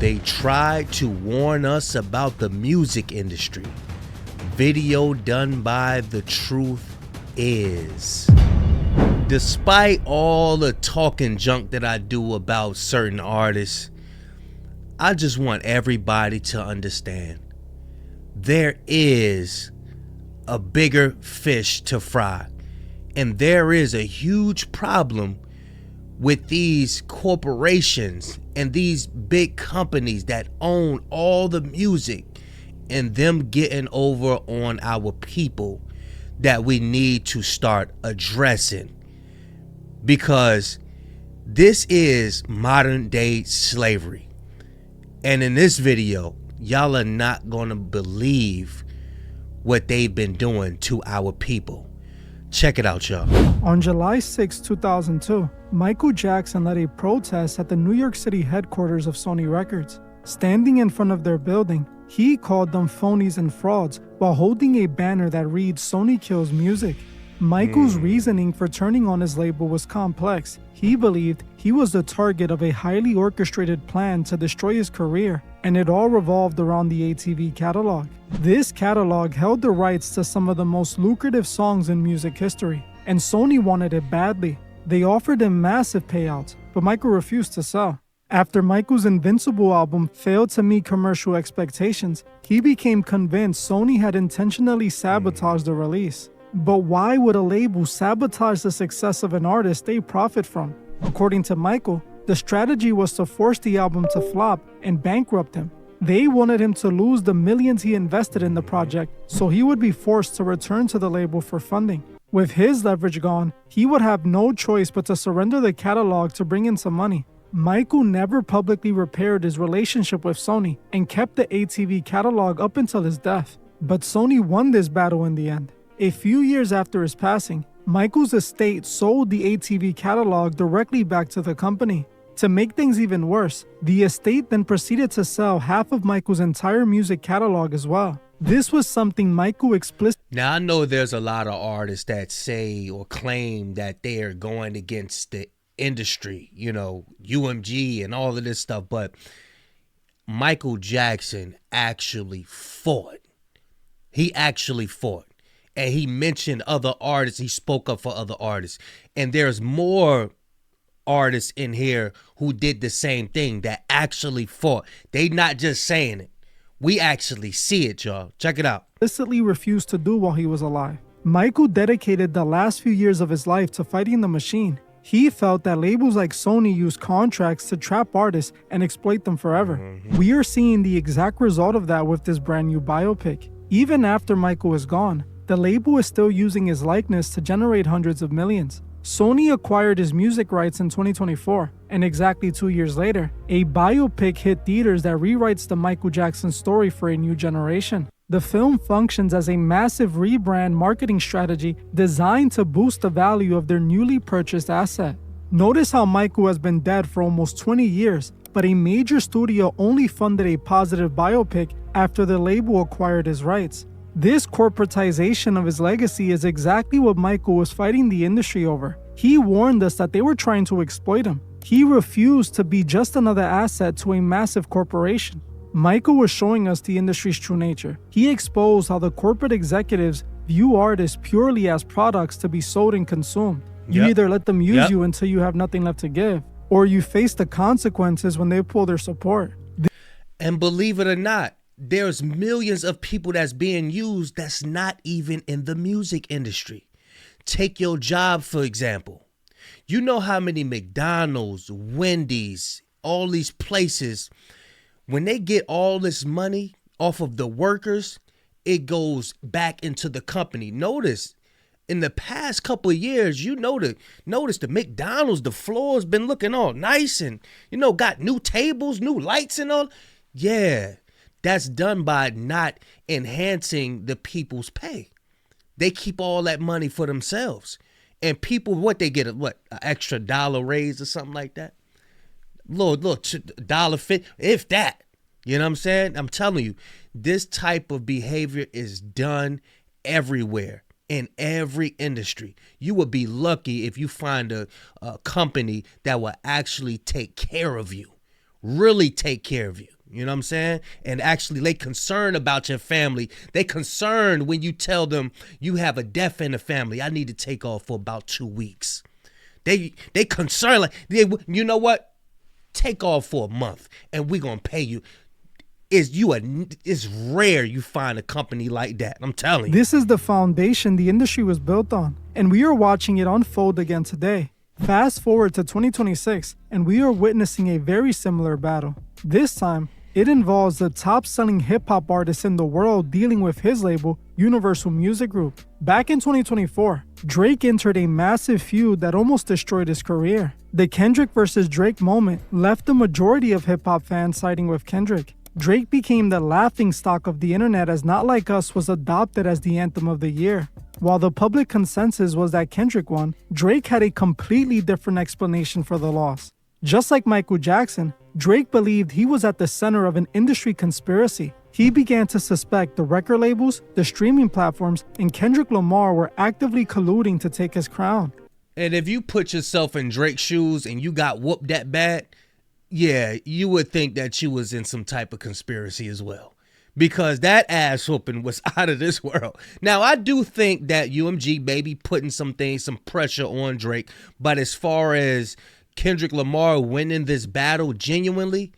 They tried to warn us about the music industry. Video done by The Truth Is. Despite all the talking junk that I do about certain artists, I just want everybody to understand there is a bigger fish to fry. And there is a huge problem with these corporations and these big companies that own all the music and them getting over on our people that we need to start addressing, because this is modern day slavery. And in this video, y'all are not gonna believe what they've been doing to our people. Check it out, y'all. On July 6, 2002, Michael Jackson led a protest at the New York City headquarters of Sony Records. Standing in front of their building, he called them phonies and frauds while holding a banner that reads "Sony kills music." Michael's reasoning for turning on his label was complex. He believed he was the target of a highly orchestrated plan to destroy his career, and it all revolved around the ATV catalog. This catalog held the rights to some of the most lucrative songs in music history, and Sony wanted it badly. They offered him massive payouts, but Michael refused to sell. After Michael's Invincible album failed to meet commercial expectations, he became convinced Sony had intentionally sabotaged the release. But why would a label sabotage the success of an artist they profit from? According to Michael, the strategy was to force the album to flop and bankrupt him. They wanted him to lose the millions he invested in the project, so he would be forced to return to the label for funding. With his leverage gone, he would have no choice but to surrender the catalog to bring in some money. Michael never publicly repaired his relationship with Sony and kept the ATV catalog up until his death. But Sony won this battle in the end. A few years after his passing, Michael's estate sold the ATV catalog directly back to the company. To make things even worse, the estate then proceeded to sell half of Michael's entire music catalog as well. This was something Michael explicitly... Now, I know there's a lot of artists that say or claim that they are going against the industry, you know, UMG and all of this stuff, but Michael Jackson actually fought. He actually fought. And he mentioned other artists. He spoke up for other artists. And there's more artists in here who did the same thing, that actually fought. They not just saying it. We actually see it, y'all. Check it out. Explicitly refused to do while he was alive. Michael dedicated the last few years of his life to fighting the machine. He felt that labels like Sony used contracts to trap artists and exploit them forever. We are seeing the exact result of that with this brand new biopic. Even after Michael is gone, the label is still using his likeness to generate hundreds of millions. Sony acquired his music rights in 2024, and exactly 2 years later, a biopic hit theaters that rewrites the Michael Jackson story for a new generation. The film functions as a massive rebrand marketing strategy designed to boost the value of their newly purchased asset. Notice how Michael has been dead for almost 20 years, but a major studio only funded a positive biopic after the label acquired his rights. This corporatization of his legacy is exactly what Michael was fighting the industry over. He warned us that they were trying to exploit him. He refused to be just another asset to a massive corporation. Michael was showing us the industry's true nature. He exposed how the corporate executives view artists purely as products to be sold and consumed. You either let them use you until you have nothing left to give, or you face the consequences when they pull their support. And believe it or not, there's millions of people that's being used that's not even in the music industry. Take your job, for example. You know how many McDonald's, Wendy's, all these places, when they get all this money off of the workers, it goes back into the company. Notice, in the past couple of years, notice the McDonald's, the floor's been looking all nice and, you know, got new tables, new lights and all. Yeah. That's done by not enhancing the people's pay. They keep all that money for themselves. And people, what they get, an extra $1 raise or something like that? Look, $1.50, if that. You know what I'm saying? I'm telling you, this type of behavior is done everywhere, in every industry. You would be lucky if you find a company that will actually take care of you, really take care of you. You know what I'm saying? And actually, they concerned about your family. They concerned when you tell them you have a death in the family. I need to take off for about 2 weeks. They concerned, like, you know what? Take off for a month and we're going to pay you. It's rare you find a company like that. I'm telling you. This is the foundation the industry was built on, and we are watching it unfold again today. Fast forward to 2026, and we are witnessing a very similar battle. This time, it involves the top-selling hip-hop artist in the world dealing with his label, Universal Music Group. Back in 2024, Drake entered a massive feud that almost destroyed his career. The Kendrick versus Drake moment left the majority of hip-hop fans siding with Kendrick. Drake became the laughingstock of the internet as Not Like Us was adopted as the anthem of the year. While the public consensus was that Kendrick won, Drake had a completely different explanation for the loss. Just like Michael Jackson, Drake believed he was at the center of an industry conspiracy. He began to suspect the record labels, the streaming platforms, and Kendrick Lamar were actively colluding to take his crown. And if you put yourself in Drake's shoes and you got whooped that bad, yeah, you would think that you was in some type of conspiracy as well. Because that ass whooping was out of this world. Now, I do think that UMG maybe putting some pressure on Drake. But as far as Kendrick Lamar winning this battle genuinely,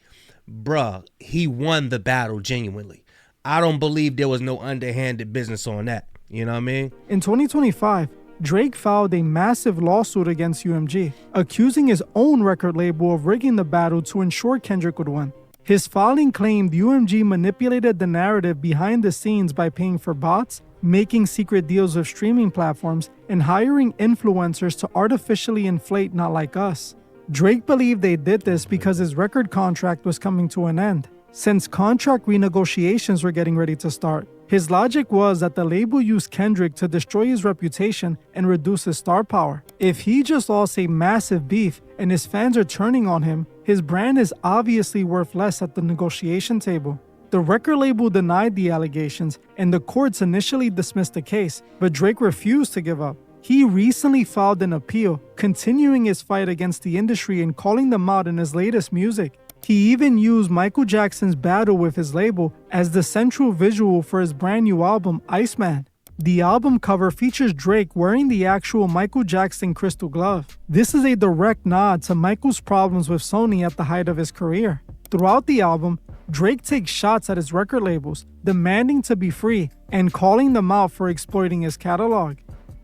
bruh, he won the battle genuinely. I don't believe there was no underhanded business on that. You know what I mean? In 2025, Drake filed a massive lawsuit against UMG, accusing his own record label of rigging the battle to ensure Kendrick would win. His filing claimed UMG manipulated the narrative behind the scenes by paying for bots, making secret deals with streaming platforms, and hiring influencers to artificially inflate Not Like Us. Drake believed they did this because his record contract was coming to an end. Since contract renegotiations were getting ready to start, his logic was that the label used Kendrick to destroy his reputation and reduce his star power. If he just lost a massive beef and his fans are turning on him, his brand is obviously worth less at the negotiation table. The record label denied the allegations, and the courts initially dismissed the case, but Drake refused to give up. He recently filed an appeal, continuing his fight against the industry and calling them out in his latest music. He even used Michael Jackson's battle with his label as the central visual for his brand new album, Iceman. The album cover features Drake wearing the actual Michael Jackson crystal glove. This is a direct nod to Michael's problems with Sony at the height of his career. Throughout the album, Drake takes shots at his record labels, demanding to be free and calling them out for exploiting his catalog.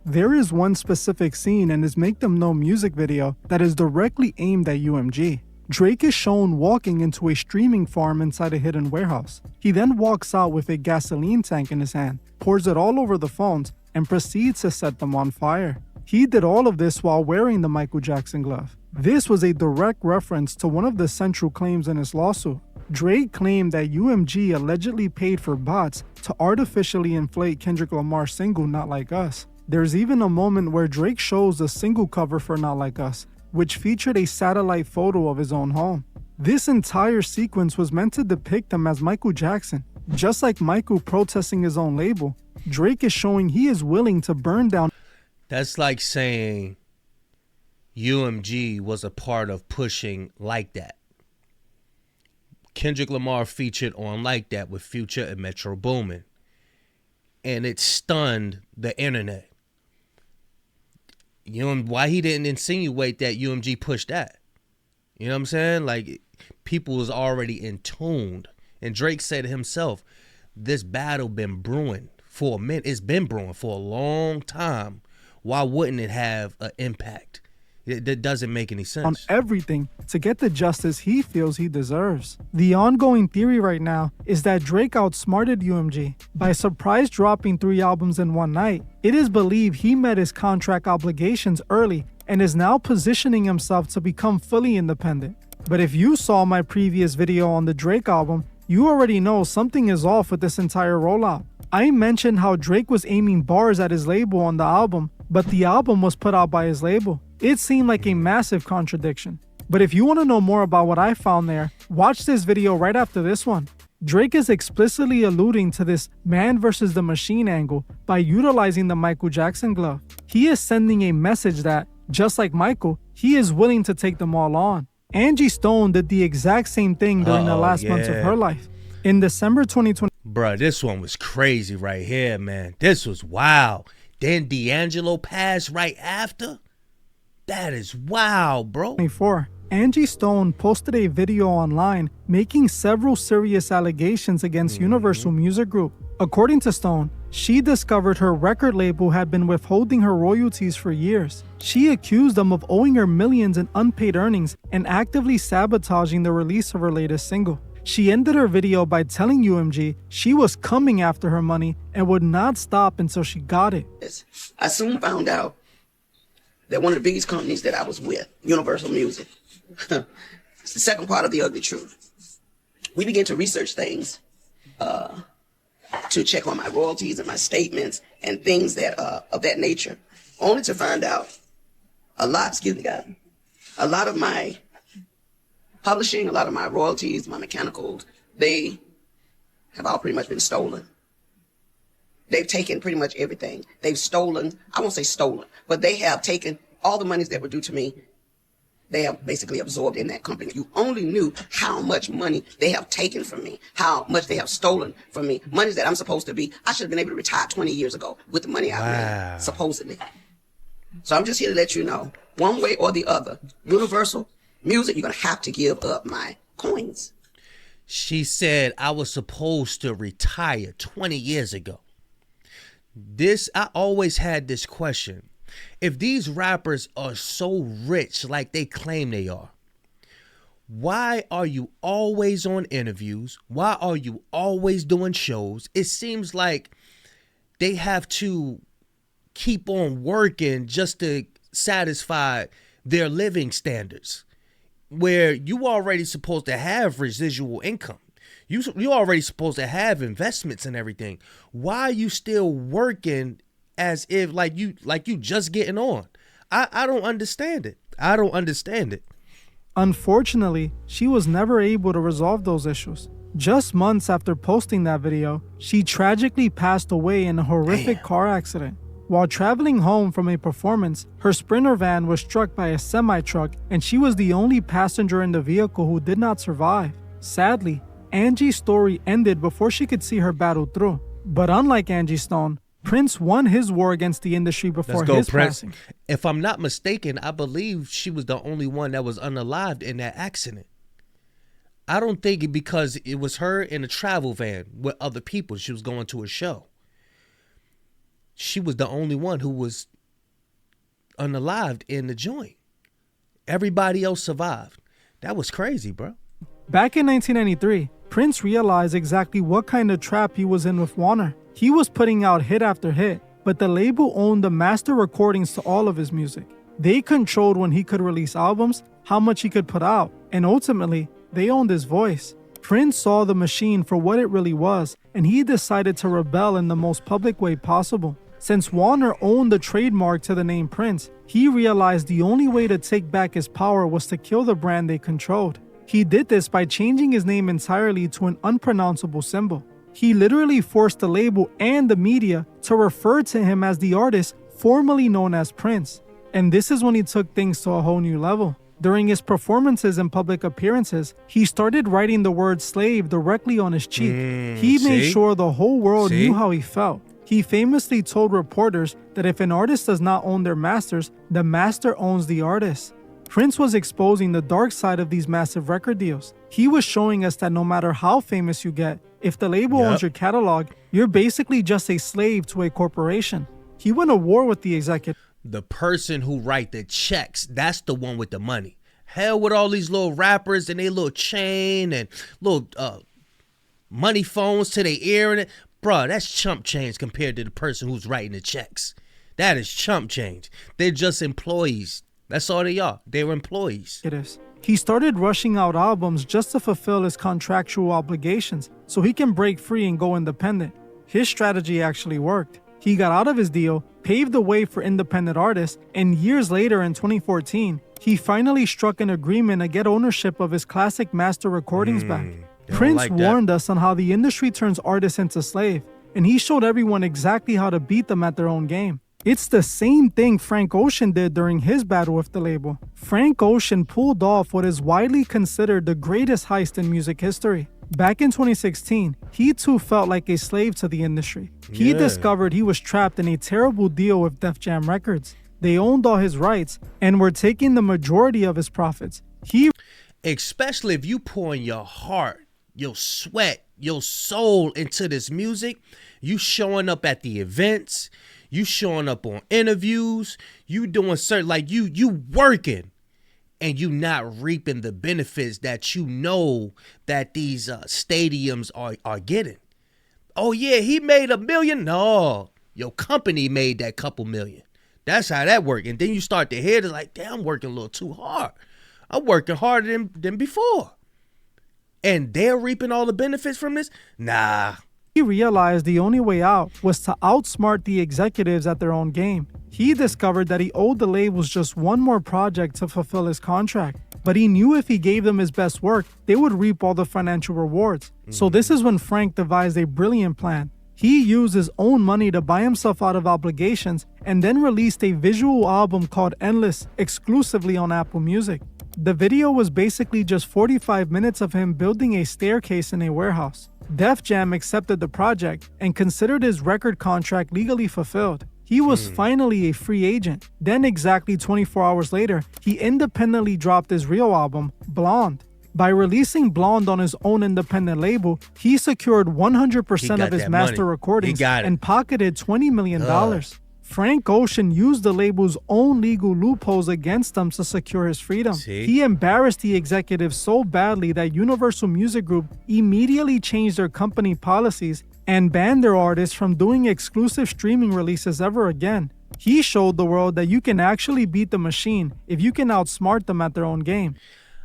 There is one specific scene in his Make Them Know music video that is directly aimed at UMG. Drake is shown walking into a streaming farm inside a hidden warehouse. He then walks out with a gasoline tank in his hand, pours it all over the phones, and proceeds to set them on fire. He did all of this while wearing the Michael Jackson glove. This was a direct reference to one of the central claims in his lawsuit. Drake claimed that UMG allegedly paid for bots to artificially inflate Kendrick Lamar's single Not Like Us. There's even a moment where Drake shows the single cover for Not Like Us, which featured a satellite photo of his own home. This entire sequence was meant to depict him as Michael Jackson. Just like Michael protesting his own label, Drake is showing he is willing to burn down. That's like saying UMG was a part of pushing Like That. Kendrick Lamar featured on Like That with Future and Metro Boomin, and it stunned the internet. You know why he didn't insinuate that UMG pushed that? You know what I'm saying? Like, people was already intuned. And Drake said himself, this battle been brewing for a minute. It's been brewing for a long time. Why wouldn't it have an impact? That doesn't make any sense. On everything to get the justice he feels he deserves. The ongoing theory right now is that Drake outsmarted UMG by surprise dropping 3 albums in one night. It is believed he met his contract obligations early and is now positioning himself to become fully independent. But if you saw my previous video on the Drake album, you already know something is off with this entire rollout. I mentioned how Drake was aiming bars at his label on the album, but the album was put out by his label. It seemed like a massive contradiction. But if you want to know more about what I found there, watch this video right after this one. Drake is explicitly alluding to this man versus the machine angle by utilizing the Michael Jackson glove. He is sending a message that, just like Michael, he is willing to take them all on. Angie Stone did the exact same thing during the last months of her life. In December 2020, bruh, this one was crazy right here, man. This was wild. Then D'Angelo passed right after? That is wild, bro. Angie Stone posted a video online making several serious allegations against Universal Music Group. According to Stone, she discovered her record label had been withholding her royalties for years. She accused them of owing her millions in unpaid earnings and actively sabotaging the release of her latest single. She ended her video by telling UMG she was coming after her money and would not stop until she got it. I soon found out that one of the biggest companies that I was with, Universal Music, it's the second part of the ugly truth. We began to research things to check on my royalties and my statements and things that of that nature, only to find out a lot of my publishing, a lot of my royalties, my mechanicals, they have all pretty much been stolen. They've taken pretty much everything. They've stolen, I won't say stolen, but they have taken all the monies that were due to me. They have basically absorbed in that company. You only knew how much money they have taken from me, how much they have stolen from me. Money that I'm supposed to be, I should have been able to retire 20 years ago with the money I made, supposedly. So I'm just here to let you know, one way or the other, Universal Music, you're going to have to give up my coins. She said I was supposed to retire 20 years ago. I always had this question. If these rappers are so rich like they claim they are, why are you always on interviews? Why are you always doing shows? It seems like they have to keep on working just to satisfy their living standards, where you already supposed to have residual income. You already supposed to have investments and everything. Why are you still working as if like you just getting on? I don't understand it. I don't understand it. Unfortunately, she was never able to resolve those issues. Just months after posting that video, she tragically passed away in a horrific car accident. While traveling home from a performance, her Sprinter van was struck by a semi-truck and she was the only passenger in the vehicle who did not survive. Sadly, Angie's story ended before she could see her battle through. But unlike Angie Stone, Prince won his war against the industry before his passing. If I'm not mistaken, I believe she was the only one that was unalived in that accident. I don't think because it was her in a travel van with other people. She was going to a show. She was the only one who was unalived in the joint. Everybody else survived. That was crazy, bro. Back in 1993, Prince realized exactly what kind of trap he was in with Warner. He was putting out hit after hit, but the label owned the master recordings to all of his music. They controlled when he could release albums, how much he could put out, and ultimately, they owned his voice. Prince saw the machine for what it really was, and he decided to rebel in the most public way possible. Since Warner owned the trademark to the name Prince, he realized the only way to take back his power was to kill the brand they controlled. He did this by changing his name entirely to an unpronounceable symbol. He literally forced the label and the media to refer to him as the artist formerly known as Prince. And this is when he took things to a whole new level. During his performances and public appearances, he started writing the word slave directly on his cheek. He made sure the whole world knew how he felt. He famously told reporters that if an artist does not own their masters, the master owns the artist. Prince was exposing the dark side of these massive record deals. He was showing us that no matter how famous you get, if the label owns your catalog, you're basically just a slave to a corporation. He went to war with the executive. The person who write the checks, that's the one with the money. Hell with all these little rappers and their little chain and little money phones to their ear and it. Bruh, that's chump change compared to the person who's writing the checks. That is chump change. They're just employees. That's all they are. They're employees. It is. He started rushing out albums just to fulfill his contractual obligations so he can break free and go independent. His strategy actually worked. He got out of his deal, paved the way for independent artists, and years later in 2014, he finally struck an agreement to get ownership of his classic master recordings back. Prince warned us on how the industry turns artists into slaves, and he showed everyone exactly how to beat them at their own game. It's the same thing Frank Ocean did during his battle with the label. Frank Ocean pulled off what is widely considered the greatest heist in music history. Back in 2016, he too felt like a slave to the industry. He discovered he was trapped in a terrible deal with Def Jam Records. They owned all his rights and were taking the majority of his profits. Especially if you pour in your heart, your sweat, your soul into this music, you showing up at the events, you showing up on interviews, you doing certain, like you working, and you not reaping the benefits that you know that these stadiums are getting. Oh yeah, he made $1 million. No, your company made that couple million. That's how that works. And then you start to hear it like, damn, I'm working a little too hard. I'm working harder than before. And they're reaping all the benefits from this? Nah. He realized the only way out was to outsmart the executives at their own game. He discovered that he owed the labels just one more project to fulfill his contract. But he knew if he gave them his best work, they would reap all the financial rewards. So this is when Frank devised a brilliant plan. He used his own money to buy himself out of obligations and then released a visual album called Endless exclusively on Apple Music. The video was basically just 45 minutes of him building a staircase in a warehouse. Def Jam accepted the project and considered his record contract legally fulfilled. He was finally a free agent. Then exactly 24 hours later, he independently dropped his real album, Blonde. By releasing Blonde on his own independent label, he secured 100% of his master recordings and pocketed $20 million. Frank Ocean used the label's own legal loopholes against him to secure his freedom. He embarrassed the executives so badly that Universal Music Group immediately changed their company policies and banned their artists from doing exclusive streaming releases ever again. He showed the world that you can actually beat the machine if you can outsmart them at their own game.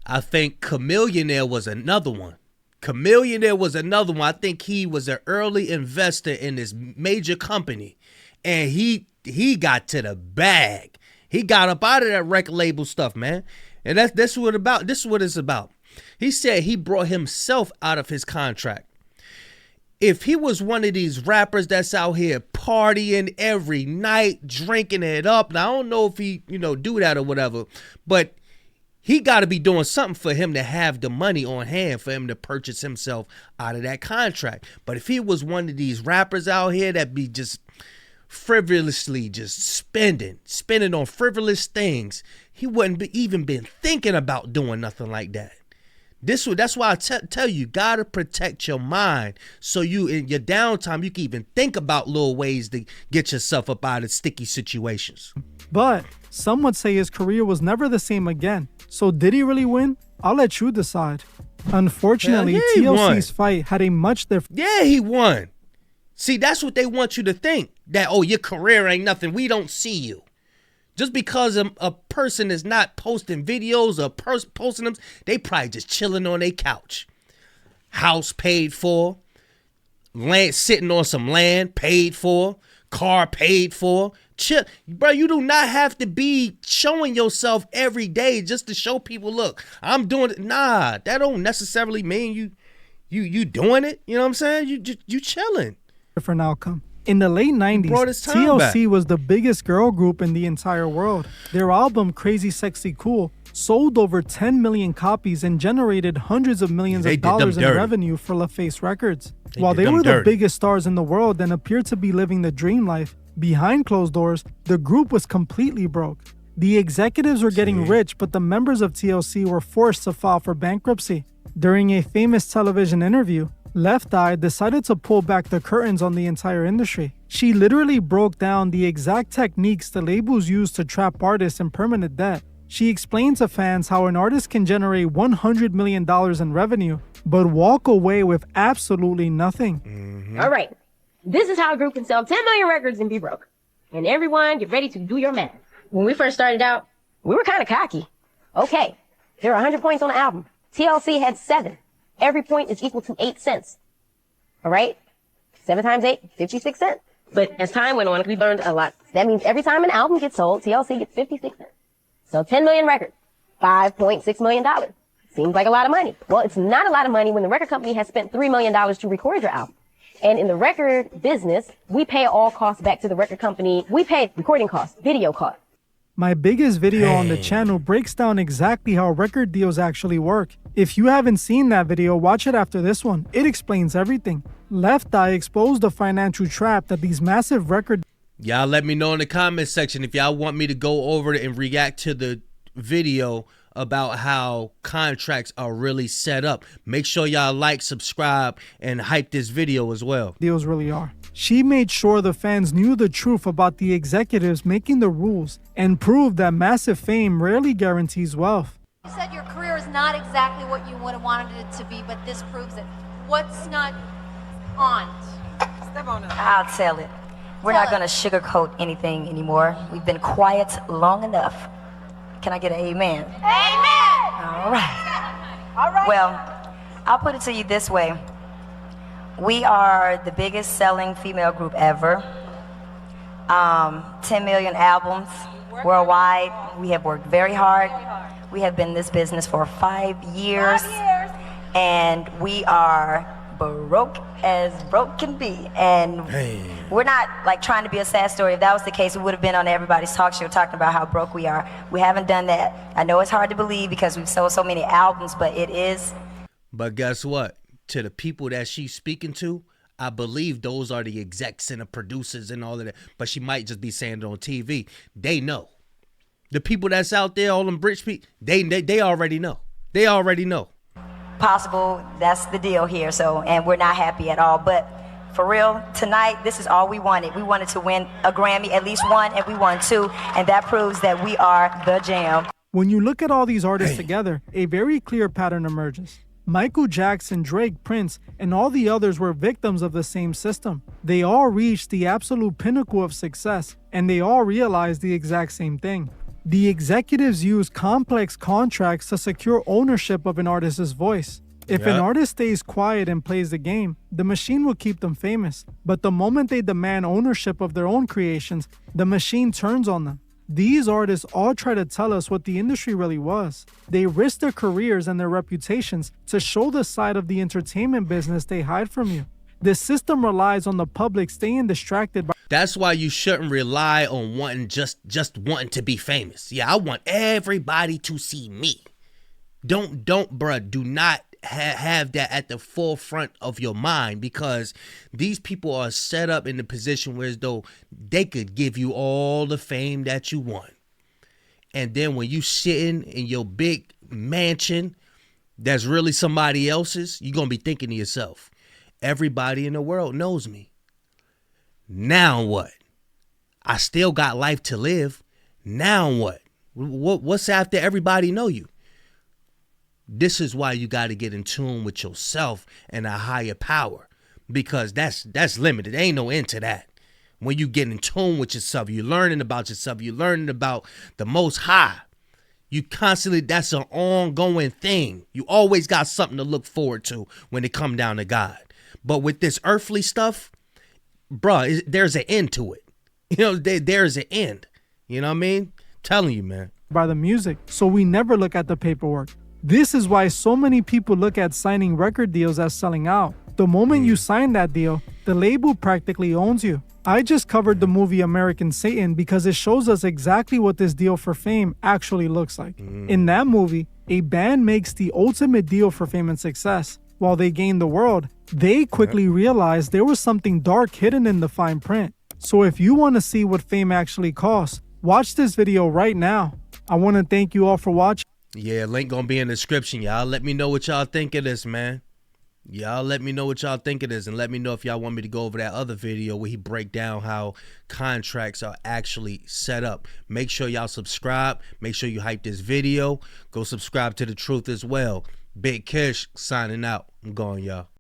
I think Chameleonaire was another one. I think he was an early investor in this major company. And he got to the bag. He got up out of that record label stuff, man. And that's what about. This is what it's about. He said he brought himself out of his contract. If he was one of these rappers that's out here partying every night, drinking it up, and I don't know if he, do that or whatever, but he got to be doing something for him to have the money on hand for him to purchase himself out of that contract. But if he was one of these rappers out here that be just frivolously just spending on frivolous things, he wouldn't even been thinking about doing nothing like that. That's why I tell you, gotta protect your mind so you in your downtime you can even think about little ways to get yourself up out of sticky situations. But some would say his career was never the same again. So did he really win? I'll let you decide. Unfortunately, TLC's fight had a much different... Yeah, he won. See, that's what they want you to think. That, oh, your career ain't nothing. We don't see you. Just because a person is not posting videos or posting them, they probably just chilling on their couch. House paid for. Land, sitting on some land paid for. Car paid for. Chill. Bro, you do not have to be showing yourself every day just to show people, look, I'm doing it. Nah, that don't necessarily mean you doing it. You know what I'm saying? You chilling. Different outcome. In the late 90s, TLC was the biggest girl group in the entire world. Their album, Crazy Sexy Cool, sold over 10 million copies and generated hundreds of millions of dollars in revenue for LaFace Records. While they were the biggest stars in the world and appeared to be living the dream life, behind closed doors, the group was completely broke. The executives were getting rich, but the members of TLC were forced to file for bankruptcy. During a famous television interview, Left Eye decided to pull back the curtains on the entire industry. She literally broke down the exact techniques the labels use to trap artists in permanent debt. She explained to fans how an artist can generate $100 million in revenue, but walk away with absolutely nothing. All right, this is how a group can sell 10 million records and be broke. And everyone, get ready to do your math. When we first started out, we were kind of cocky. Okay, there are 100 points on the album. TLC had 7. Every point is equal to 8 cents. All right? 7 times 8, 56 cents. But as time went on, we learned a lot. That means every time an album gets sold, TLC gets 56 cents. So 10 million records, $5.6 million. Seems like a lot of money. Well, it's not a lot of money when the record company has spent $3 million to record your album. And in the record business, we pay all costs back to the record company. We pay recording costs, video costs. My biggest video on the channel breaks down exactly how record deals actually work. If you haven't seen that video, watch it after this one. It explains everything. Left Eye exposed the financial trap that these massive record... Y'all let me know in the comment section if y'all want me to go over it and react to the video about how contracts are really set up. Make sure y'all like, subscribe, and hype this video as well. Deals really are. She made sure the fans knew the truth about the executives making the rules and proved that massive fame rarely guarantees wealth. You said your career is not exactly what you would have wanted it to be, but this proves it. What's not on? Step on it. I'll tell it. We're not going to sugarcoat anything anymore. We've been quiet long enough. Can I get an amen? Amen! All right. All right. Well, I'll put it to you this way. We are the biggest selling female group ever. 10 million albums worldwide. We have worked very hard. We have been in this business for 5 years. And we are broke as broke can be. And we're not like trying to be a sad story. If that was the case, we would have been on everybody's talk show talking about how broke we are. We haven't done that. I know it's hard to believe because we've sold so many albums, but it is. But guess what? To the people that she's speaking to, I believe those are the execs and the producers and all of that. But she might just be saying it on TV. They know. The people that's out there, all them rich people, they already know. They already know. Possible, that's the deal here. So, and we're not happy at all. But for real, tonight, this is all we wanted. We wanted to win a Grammy, at least one, and we won 2. And that proves that we are the jam. When you look at all these artists together, a very clear pattern emerges. Michael Jackson, Drake, Prince, and all the others were victims of the same system. They all reached the absolute pinnacle of success, and they all realized the exact same thing. The executives use complex contracts to secure ownership of an artist's voice. If an artist stays quiet and plays the game, the machine will keep them famous. But the moment they demand ownership of their own creations, the machine turns on them. These artists all try to tell us what the industry really was. They risk their careers and their reputations to show the side of the entertainment business they hide from you. The system relies on the public staying distracted by... That's why you shouldn't rely on wanting just wanting to be famous. Yeah, I want everybody to see me. Don't, bruh, do not have that at the forefront of your mind, because these people are set up in the position where as though they could give you all the fame that you want. And then when you sitting in your big mansion that's really somebody else's, you're going to be thinking to yourself, everybody in the world knows me. Now what? I still got life to live. Now what? What's after everybody know you? This is why you got to get in tune with yourself and a higher power, because that's limited. There ain't no end to that. When you get in tune with yourself, you're learning about yourself. You're learning about the Most High. You constantly, that's an ongoing thing. You always got something to look forward to when it come down to God. But with this earthly stuff, bruh, there's an end to it. You know, there's an end. You know what I mean? Telling you, man. By the music, so we never look at the paperwork. This is why so many people look at signing record deals as selling out. The moment you sign that deal, the label practically owns you. I just covered the movie American Satan because it shows us exactly what this deal for fame actually looks like. In that movie, a band makes the ultimate deal for fame and success. While they gain the world, they quickly realize there was something dark hidden in the fine print. So if you want to see what fame actually costs, watch this video right now. I want to thank you all for watching. Yeah, link gonna be in the description. Y'all let me know what y'all think of this, man. Y'all let me know what y'all think of this, and let me know if y'all want me to go over that other video where he break down how contracts are actually set up. Make sure y'all subscribe. Make sure you hype this video. Go subscribe to The Truth as well. Big Kish signing out. I'm going, y'all.